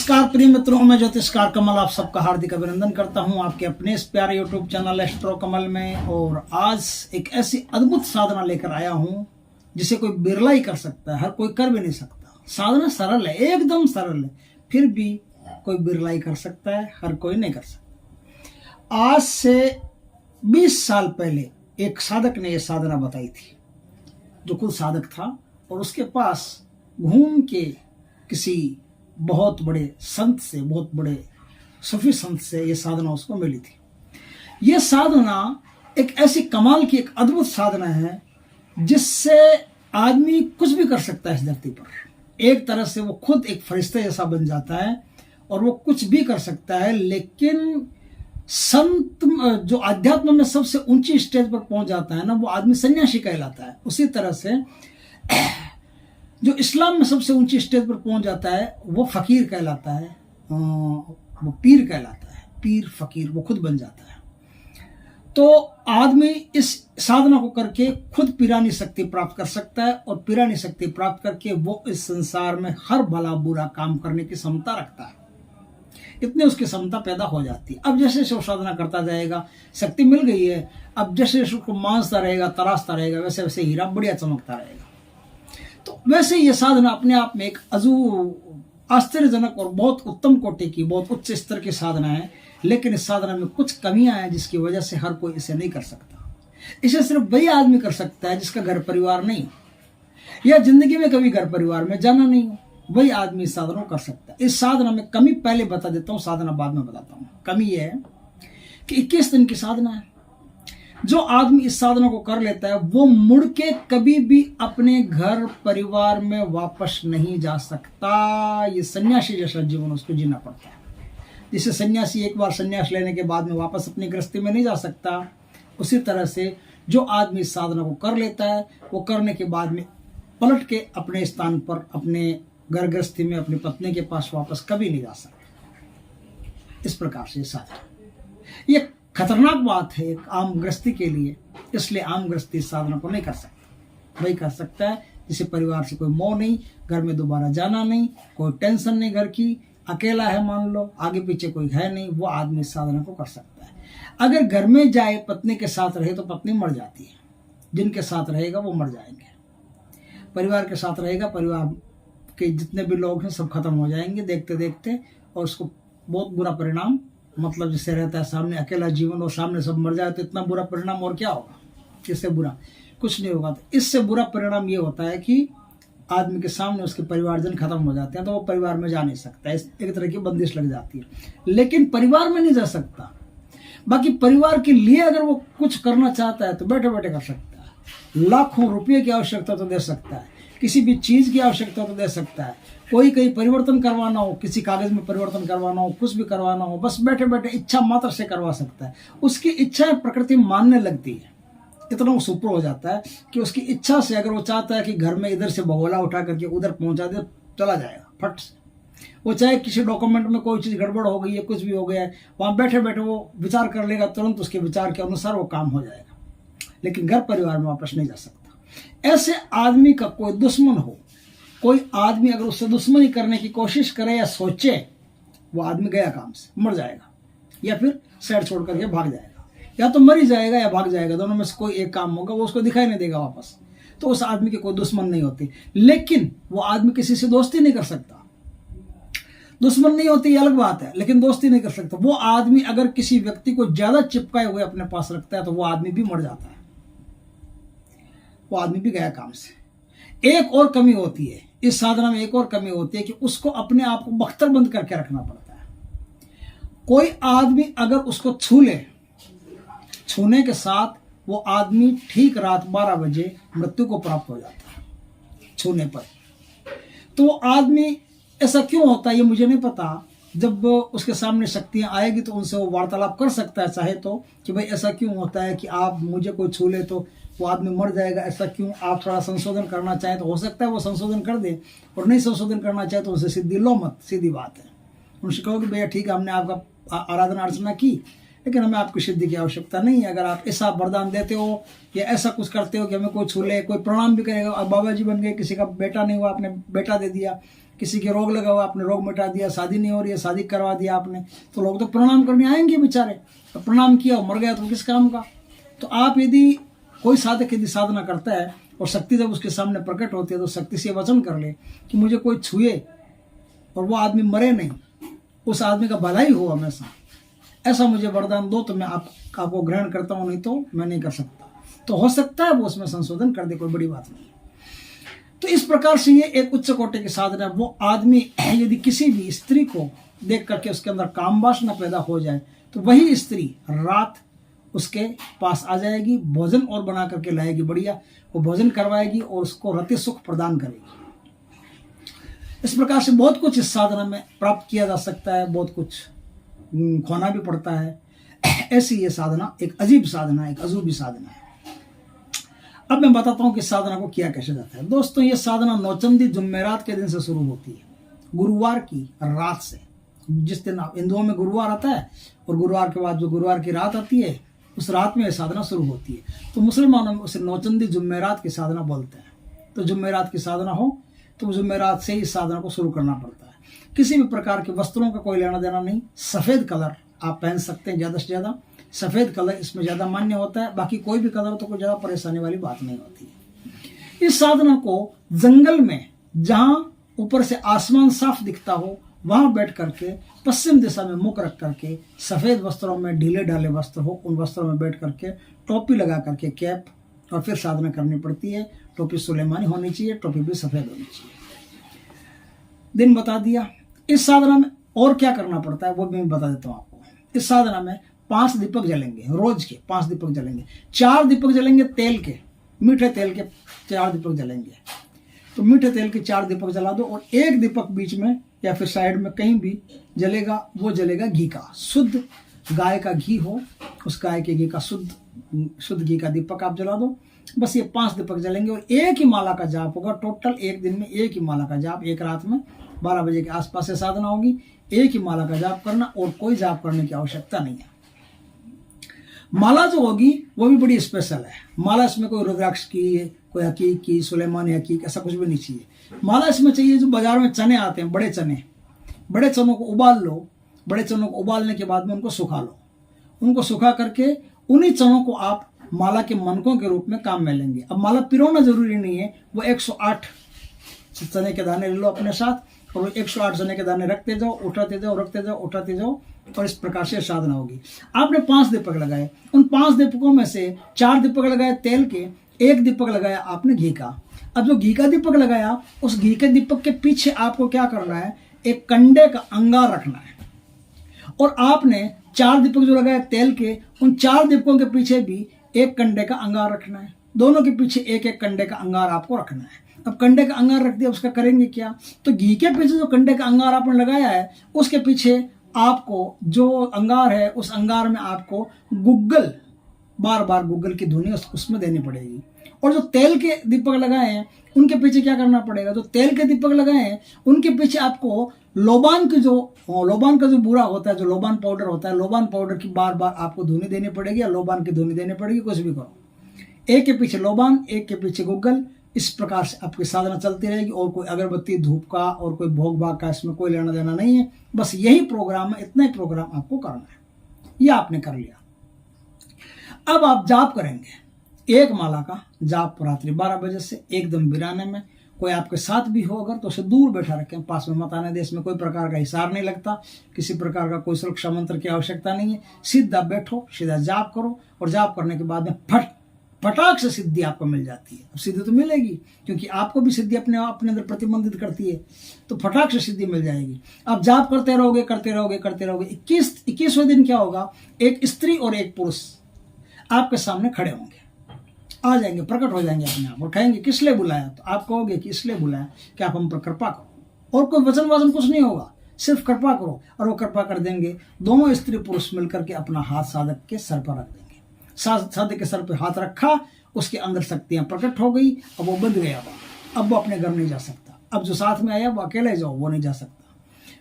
नमस्कार प्रिय मित्रों, मैं ज्योतिषकार कमल आप सबका हार्दिक अभिनंदन करता हूं आपके अपने इस प्यारे यूट्यूब चैनल एस्ट्रो कमल में। और आज एक ऐसी अद्भुत साधना लेकर आया हूं जिसे कोई बिरला ही कर सकता है, हर कोई कर भी नहीं सकता। साधना सरल है, एकदम सरल है, फिर भी कोई बिरला ही कर सकता है, हर कोई नहीं कर सकता। आज से 20 साल पहले एक साधक ने यह साधना बताई थी, जो खुद साधक था और उसके पास घूम के किसी बहुत बड़े संत से, बहुत बड़े सूफी संत से ये साधना उसको मिली थी। ये साधना एक ऐसी कमाल की, एक अद्भुत साधना है जिससे आदमी कुछ भी कर सकता है इस धरती पर। एक तरह से वो खुद एक फरिश्ते जैसा बन जाता है और वो कुछ भी कर सकता है। लेकिन संत जो अध्यात्म में सबसे ऊंची स्टेज पर पहुंच जाता है ना, वो आदमी सन्यासी कहलाता है। उसी तरह से जो इस्लाम में सबसे ऊंची स्टेज पर पहुंच जाता है वो फकीर कहलाता है, वो पीर कहलाता है। पीर फकीर वो खुद बन जाता है। तो आदमी इस साधना को करके खुद पीरानी शक्ति प्राप्त कर सकता है और पीरानी शक्ति प्राप्त करके वो इस संसार में हर भला बुरा काम करने की क्षमता रखता है। इतनी उसकी क्षमता पैदा हो जाती है। अब जैसे जैसे वो साधना करता जाएगा, शक्ति मिल गई है, अब जैसे जैसे उसको मांसता रहेगा, तराशता रहेगा, वैसे वैसे हीरा बढ़िया चमकता रहेगा। तो वैसे ये साधना अपने आप में एक आश्चर्यजनक और बहुत उत्तम कोटि की, बहुत उच्च स्तर की साधना है। लेकिन इस साधना में कुछ कमियां हैं जिसकी वजह से हर कोई इसे नहीं कर सकता। इसे सिर्फ वही आदमी कर सकता है जिसका घर परिवार नहीं हो या जिंदगी में कभी घर परिवार में जाना नहीं हो, वही आदमी इस साधना को कर सकता है। इस साधना में कमी पहले बता देता हूँ, साधना बाद में बताता हूँ। कमी यह है कि 21 दिन की साधना है। जो आदमी इस साधना को कर लेता है वो मुड़ के कभी भी अपने घर परिवार में वापस नहीं जा सकता। ये सन्यासी जैसा जीवन उसको जीना पड़ता है। जिसे सन्यासी एक बार सन्यास लेने के बाद में वापस अपनी गृहस्थी में नहीं जा सकता, उसी तरह से जो आदमी इस साधना को कर लेता है वो करने के बाद में पलट के अपने स्थान पर, अपने घर गृहस्थी में, अपनी पत्नी के पास वापस कभी नहीं जा सकता। इस प्रकार से साधना ये खतरनाक बात है एक आम गृहस्थी के लिए। इसलिए आम गृहस्थी इस साधना को नहीं कर सकता। वही कर सकता है जिसे परिवार से कोई मोह नहीं, घर में दोबारा जाना नहीं, कोई टेंशन नहीं घर की, अकेला है मान लो, आगे पीछे कोई है नहीं, वो आदमी इस साधना को कर सकता है। अगर घर में जाए, पत्नी के साथ रहे तो पत्नी मर जाती है, जिनके साथ रहेगा वो मर जाएंगे। परिवार के साथ रहेगा, परिवार के जितने भी लोग हैं सब खत्म हो जाएंगे देखते देखते, और उसको बहुत बुरा परिणाम, मतलब जिससे रहता है सामने अकेला जीवन और सामने सब मर जाए तो इतना बुरा परिणाम और क्या होगा। इससे बुरा कुछ नहीं होगा। तो इससे बुरा परिणाम ये होता है कि आदमी के सामने उसके परिवारजन खत्म हो जाते हैं, तो वो परिवार में जा नहीं सकता, एक तरह की बंदिश लग जाती है। लेकिन परिवार में नहीं जा सकता। बाकी परिवार के लिए अगर वो कुछ करना चाहता है तो बैठे बैठे कर सकता है। लाखों रुपये की आवश्यकता तो दे सकता है, किसी भी चीज की आवश्यकता तो दे सकता है। कोई कहीं परिवर्तन करवाना हो, किसी कागज में परिवर्तन करवाना हो, कुछ भी करवाना हो, बस बैठे बैठे इच्छा मात्र से करवा सकता है। उसकी इच्छाएं प्रकृति मानने लगती है। इतना वो सुपर हो जाता है कि उसकी इच्छा से अगर वो चाहता है कि घर में इधर से भगोला उठा करके उधर पहुंचा दे, चला जाएगा फट से। वो चाहे किसी डॉक्यूमेंट में कोई चीज गड़बड़ हो गई है, कुछ भी हो गया है, वहां बैठे बैठे वो विचार कर लेगा, तुरंत उसके विचार के अनुसार वो काम हो जाएगा। लेकिन घर परिवार में वापस नहीं जा सकता। ऐसे आदमी का कोई दुश्मन हो, कोई आदमी अगर उससे दुश्मनी करने की कोशिश करे या सोचे, वो आदमी गया काम से, मर जाएगा या फिर शहर छोड़ करके भाग जाएगा। या तो मर ही जाएगा या भाग जाएगा, दोनों में से कोई एक काम होगा, वो उसको दिखाई नहीं देगा वापस। तो उस आदमी के कोई दुश्मन नहीं होती। लेकिन वो आदमी किसी से दोस्ती नहीं कर सकता। दुश्मन नहीं होती ये अलग बात है, लेकिन दोस्ती नहीं कर सकता। वो आदमी अगर किसी व्यक्ति को ज्यादा चिपकाए हुए अपने पास रखता है तो वो आदमी भी मर जाता है, वो आदमी भी गया काम से। एक और कमी होती है इस साधना में, एक और कमी होती है कि उसको अपने आप को बख्तरबंद करके रखना पड़ता है। कोई आदमी अगर उसको छू ले, छूने के साथ वो आदमी ठीक रात 12 बजे मृत्यु को प्राप्त हो जाता है छूने पर। तो आदमी ऐसा क्यों होता है ये मुझे नहीं पता। जब उसके सामने शक्तियां आएगी तो उनसे वो वार्तालाप कर सकता है चाहे तो, कि भाई ऐसा क्यों होता है कि आप मुझे कोई छू ले तो वो आदमी मर जाएगा, ऐसा क्यों। आप थोड़ा संशोधन करना चाहें तो हो सकता है वो संशोधन कर दे, और नहीं संशोधन करना चाहे तो उनसे सिद्धि लो मत, सीधी बात है। उनसे कहो कि भैया ठीक है, हमने आपका आराधना अर्चना की, लेकिन हमें आपकी सिद्धि की आवश्यकता नहीं है। अगर आप ऐसा वरदान देते हो या ऐसा कुछ करते हो कि हमें कोई छू ले, कोई प्रणाम भी करेगा, अब बाबा जी बन गए, किसी का बेटा नहीं हुआ, आपने बेटा दे दिया, किसी के रोग लगा हुआ, आपने रोग मिटा दिया, शादी नहीं हो रही है, शादी करवा दिया आपने, तो लोग तो प्रणाम करने आएंगे बेचारे। तो प्रणाम किया और मर गया तो किस काम का। तो आप यदि कोई साधक यदि साधना करता है और शक्ति जब उसके सामने प्रकट होती है तो शक्ति से वचन कर ले कि मुझे कोई छुए और वो आदमी मरे नहीं, उस आदमी का भलाई हो हमेशा, ऐसा मुझे वरदान दो तो मैं आपको ग्रहण करता हूँ, नहीं तो मैं नहीं कर सकता। तो हो सकता है वो उसमें संशोधन कर दे, कोई बड़ी बात नहीं। तो इस प्रकार से ये एक उच्च कोटि की साधना है। वो आदमी यदि किसी भी स्त्री को देख करके उसके अंदर काम वासना पैदा हो जाए तो वही स्त्री रात उसके पास आ जाएगी, भोजन और बना करके लाएगी, बढ़िया वो भोजन करवाएगी और उसको रति सुख प्रदान करेगी। इस प्रकार से बहुत कुछ इस साधना में प्राप्त किया जा सकता है, बहुत कुछ खोना भी पड़ता है। ऐसी ये साधना एक अजीब साधना है, एक अजूबी साधना है। अब मैं बताता हूँ कि साधना को किया कैसे जाता है। दोस्तों, ये साधना नौचंदी जुम्मेरात के दिन से शुरू होती है, गुरुवार की रात से। जिस दिन हिंदुओं में गुरुवार आता है और गुरुवार के बाद जो गुरुवार की रात आती है, उस रात में यह साधना शुरू होती है। तो मुसलमानों में उसे नौचंदी जुम्मेरात की साधना बोलते हैं। तो जुम्मेरात की साधना हो तो जुम्मेरात से ही इस साधना को शुरू करना पड़ता है। किसी भी प्रकार के वस्त्रों का कोई लेना देना नहीं। सफ़ेद कलर आप पहन सकते हैं ज़्यादा से ज़्यादा, सफ़ेद कलर इसमें ज़्यादा मान्य होता है। बाकी कोई भी कलर तो कोई ज़्यादा परेशानी वाली बात नहीं होती है। इस साधना को जंगल में जहाँ ऊपर से आसमान साफ दिखता हो वहाँ बैठ करके पश्चिम दिशा में मुख रख करके, सफ़ेद वस्त्रों में ढीले ढाले वस्त्र हो उन वस्त्रों में बैठ करके, टोपी लगा करके, कैप, और फिर साधना करनी पड़ती है। टोपी सुलेमानी होनी चाहिए, टोपी भी सफ़ेद होनी चाहिए। दिन बता दिया। इस साधना में और क्या करना पड़ता है वो भी मैं बता देता हूँ आपको। इस साधना में 5 दीपक जलेंगे, रोज के 5 दीपक जलेंगे। 4 दीपक जलेंगे तेल के, मीठे तेल के 4 दीपक जलेंगे। तो मीठे तेल के 4 दीपक जला दो और एक दीपक बीच में या फिर साइड में कहीं भी जलेगा, वो जलेगा घी का, शुद्ध गाय का घी हो, उस गाय के घी का शुद्ध घी का दीपक आप जला दो। बस ये 5 दीपक जलेंगे और एक ही माला का जाप होगा। टोटल एक दिन में एक ही माला का जाप, एक रात में 12 बजे के आसपास से साधना होगी। एक ही माला का जाप करना और कोई जाप करने की आवश्यकता नहीं है। माला जो होगी वो भी बड़ी स्पेशल है। माला इसमें कोई रुद्राक्ष की, कोई हकीक की, सुलेमानी हकीक, ऐसा कुछ भी नहीं चाहिए। माला इसमें चाहिए जो बाजार में चने आते हैं, बड़े चने, बड़े चनों को उबाल लो। बड़े चनों को उबालने के बाद में उनको सुखा लो। उनको सुखा करके उन्हीं चनों को आप माला के मनकों के रूप में काम में लेंगे। अब माला पिरोना जरूरी नहीं है, वो 108 चने के दाने ले लो अपने साथ और 108 चने के दाने रखते जाओ, उठाते जाओ, रखते जाओ, उठाते जाओ, और इस प्रकार से साधना होगी। आपने 5 दीपक लगाए, उन 5 दीपकों में से 4 दीपक लगाए तेल के, 1 दीपक लगाया आपने घी का। अब जो घी का दीपक लगाया, उस घी के दीपक के पीछे आपको क्या करना है, एक कंडे का अंगार रखना है। और आपने 4 दीपक जो लगाए तेल के, उन 4 दीपकों के पीछे भी एक कंडे का अंगार रखना है। दोनों के पीछे एक एक कंडे का अंगार आपको रखना है। अब कंडे का अंगार रख दिया, उसका करेंगे क्या, तो घी के पीछे जो कंडे का अंगार आपने लगाया है उसके पीछे आपको जो अंगार है, उस अंगार में आपको गुग्गल, बार बार गुग्गल की धुनी उसमें देनी पड़ेगी। और जो तेल के दीपक लगाए हैं उनके पीछे क्या करना पड़ेगा, जो तेल के दीपक लगाए हैं उनके पीछे आपको लोबान का जो बूरा होता है, जो लोबान पाउडर होता है, लोबान पाउडर की बार बार आपको धुनी देनी पड़ेगी या लोबान की धुनी देनी पड़ेगी, कुछ भी करो। एक के पीछे लोबान, एक के पीछे गुग्गल, इस प्रकार से आपकी साधना चलती रहेगी। और कोई अगरबत्ती धूप का और कोई भोग भाग का इसमें कोई लेना देना नहीं है। बस यही प्रोग्राम है, इतना ही प्रोग्राम आपको करना है। ये आपने कर लिया। अब आप जाप करेंगे, एक माला का जाप रात्रि 12 बजे से एकदम बिराने में। कोई आपके साथ भी हो अगर तो उसे दूर बैठा रखें, पास में मत आने दें। इसमें कोई प्रकार का हिसार नहीं लगता, किसी प्रकार का कोई सुरक्षा मंत्र की आवश्यकता नहीं है। सीधा बैठो, सीधा जाप करो और जाप करने के बाद में फटाक से सिद्धि आपको मिल जाती है। अब सिद्धि तो मिलेगी क्योंकि आपको भी सिद्धि अपने अंदर प्रतिबंधित करती है, तो फटाक से सिद्धि मिल जाएगी। आप जाप करते रहोगे, करते रहोगे, करते रहोगे। 21वें दिन क्या होगा, एक स्त्री और एक पुरुष आपके सामने खड़े होंगे, आ जाएंगे, प्रकट हो जाएंगे अपने आप और कहेंगे किस लिए बुलाया। तो आप कहोगे कि इसलिए बुलाया कि आप हम पर कृपा करो। और कोई वचन कुछ नहीं होगा, सिर्फ कृपा करो और वो कृपा कर देंगे। दोनों स्त्री पुरुष मिलकर के अपना हाथ साधक के सर पर रख देंगे। साधक के सर पर हाथ रखा, उसके अंदर शक्तियां प्रकट हो गई। अब वो बंध गया, अब वो अपने घर नहीं जा सकता। अब जो साथ में आया वो अकेले जाओ, वो नहीं जा सकता,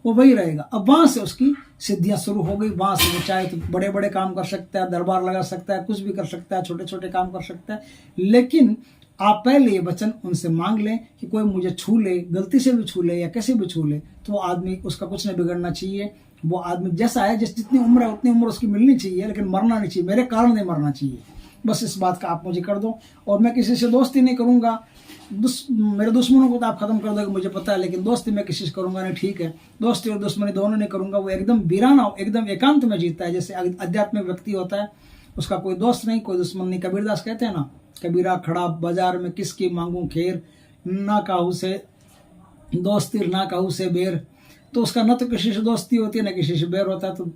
वो वही रहेगा। अब वहां से उसकी सिद्धियां शुरू हो गई। वहां से वो चाहे तो बड़े बड़े काम कर सकता है, दरबार लगा सकता है, कुछ भी कर सकता है, छोटे छोटे काम कर सकता है। लेकिन आप पहले ये वचन उनसे मांग लें कि कोई मुझे छू ले, गलती से भी छू ले या कैसे भी छू ले, तो वो आदमी, उसका कुछ नहीं बिगड़ना चाहिए। वो आदमी जैसा है, जितनी उम्र है उतनी उम्र उसकी मिलनी चाहिए, लेकिन मरना नहीं चाहिए, मेरे कारण नहीं मरना चाहिए। बस इस बात का आप मुझे कर दो। और मैं किसी से दोस्ती नहीं करूंगा, मेरे दुश्मनों को तो आप खत्म कर दोगे मुझे पता है, लेकिन दोस्ती मैं किसी से करूंगा नहीं, ठीक है। दोस्ती और दुश्मनी दोनों नहीं करूंगा। वो एकदम वीराना, एकदम एकांत में जीता है, जैसे आध्यात्मिक व्यक्ति होता है, उसका कोई दोस्त नहीं, कोई दुश्मन नहीं। कबीरदास कहते हैं ना, कबीरा खड़ा बाजार में किसकी मांगू खेर, ना काहू से दोस्ती ना काहू से बेर। तो उसका न तो किसी से दोस्ती होती है, न किसी से बेर होता है। तो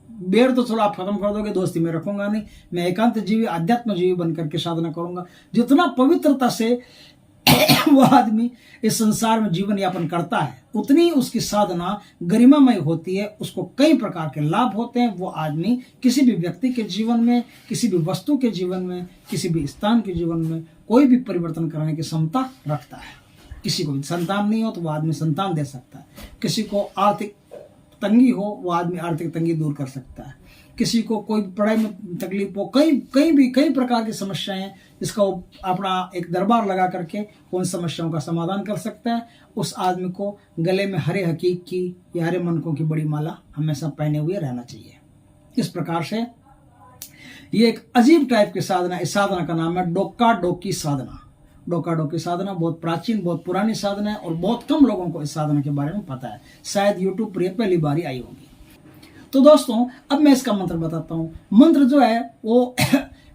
बेर तो चलो आप खत्म कर दोगे, दोस्ती में रखूंगा नहीं। मैं एकांत जीवी, अध्यात्म जीवी बनकर के साधना करूंगा। जितना पवित्रता से वो आदमी इस संसार में जीवन यापन करता है, उतनी उसकी साधना गरिमामय होती है, उसको कई प्रकार के लाभ होते हैं। वो आदमी किसी भी व्यक्ति के जीवन में, किसी भी वस्तु के जीवन में, किसी भी स्थान के जीवन में कोई भी परिवर्तन करने की क्षमता रखता है। किसी को संतान नहीं हो तो वो आदमी संतान दे सकता है। किसी को आर्थिक तंगी हो, वो आदमी आर्थिक तंगी दूर कर सकता है। किसी को कोई पढ़ाई में तकलीफ हो, कई प्रकार की समस्याएं हैं, जिसका वो अपना एक दरबार लगा करके उन समस्याओं का समाधान कर सकता है। उस आदमी को गले में हरे हकीक की या हरे मनकों की बड़ी माला हमेशा पहने हुए रहना चाहिए। इस प्रकार से ये एक अजीब टाइप की साधना, इस साधना का नाम है डोका डोकी साधना। डोका डोकी साधना बहुत प्राचीन, बहुत पुरानी साधना है और बहुत कम लोगों को इस साधना के बारे में पता है। शायद यूट्यूब पर ये पहली बार आई होगी। तो दोस्तों, अब मैं इसका मंत्र बताता हूँ। मंत्र जो है वो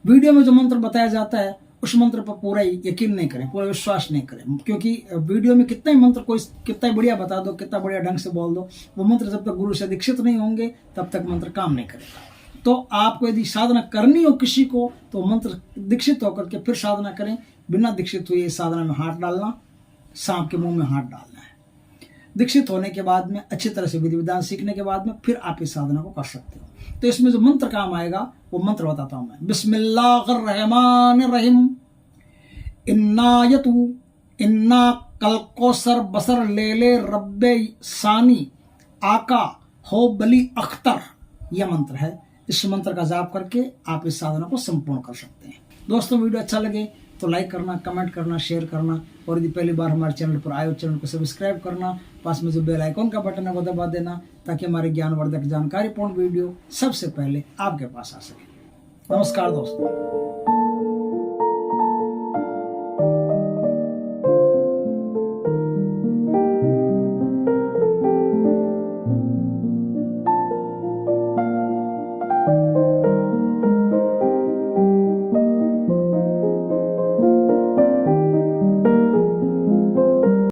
वीडियो में जो मंत्र बताया जाता है, उस मंत्र पर पूरा यकीन नहीं करें, पूरा विश्वास नहीं करें, क्योंकि वीडियो में कितना ही मंत्र कोई कितना बढ़िया बता दो, कितना बढ़िया ढंग से बोल दो, वो मंत्र जब तक गुरु से दीक्षित नहीं होंगे तब तक मंत्र काम नहीं करेगा। तो आपको यदि साधना करनी हो किसी को, तो मंत्र दीक्षित होकर के फिर साधना करें। बिना दीक्षित हुए इस साधना में हाथ डालना, सांप के मुंह में हाथ डालना है। दीक्षित होने के बाद में, अच्छी तरह से विधि विधान सीखने के बाद में फिर आप इस साधना को कर सकते हो। तो इसमें जो मंत्र काम आएगा वो मंत्र बताता हूं मैं। बिस्मिल्लाहिर्रहमानिर्रहीम। इन्नायतु इन्ना कलकोसर बसर लेले रब्बे सानी आका हो बली अख्तर, यह मंत्र है। इस मंत्र का जाप करके आप इस साधना को संपूर्ण कर सकते हैं। दोस्तों, वीडियो अच्छा लगे तो लाइक करना, कमेंट करना, शेयर करना, और यदि पहली बार हमारे चैनल पर आए हो चैनल को सब्सक्राइब करना। पास में जो बेल आइकॉन का बटन है वो दबा देना, ताकि हमारे ज्ञानवर्धक जानकारीपूर्ण वीडियो सबसे पहले आपके पास आ सके। नमस्कार दोस्तों।